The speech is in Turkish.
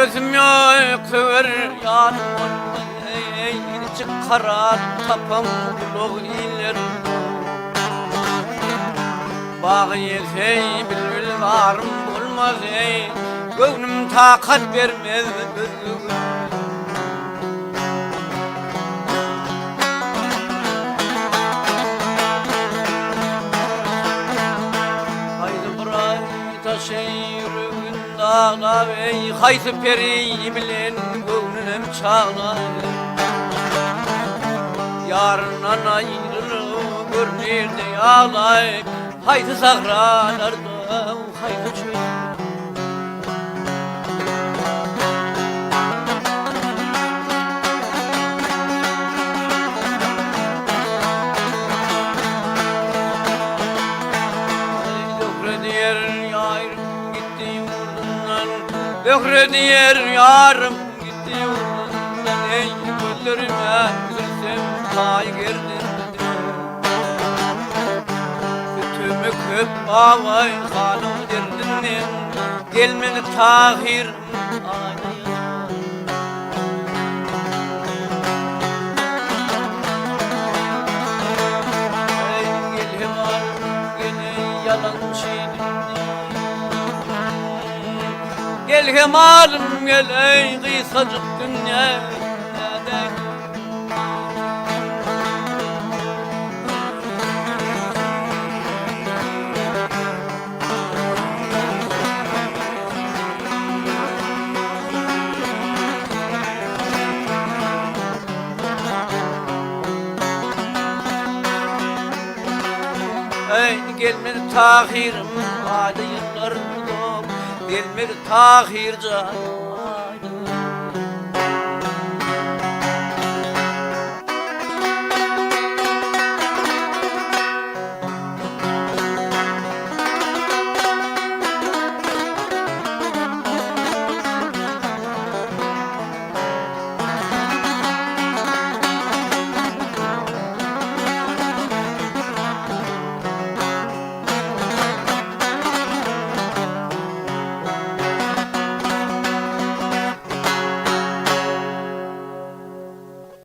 gözüm yok kıvır yanım ey çıkaran tapam kulluğu iler Bağı yesey bülbül varım bulmaz ey Gönlüm takat vermez Haydi bırak taşı yürüyün dağla ey Haydi peri bilen gönlüm çağla Yarından ayrılıp görünürde ağlay Haydi sahralarda haydi çöl Dökre diyer yarım gitti yolundan ey güllerime gülsem tay girdin Kütümü köp avay hanım derdinin gelmeni tahir Ey gelhe var gene yalan şeydim Gel hemalım gel ey kısacık dünya Ey gelmedi tahirim hadi yıllar Gelmedi tahir can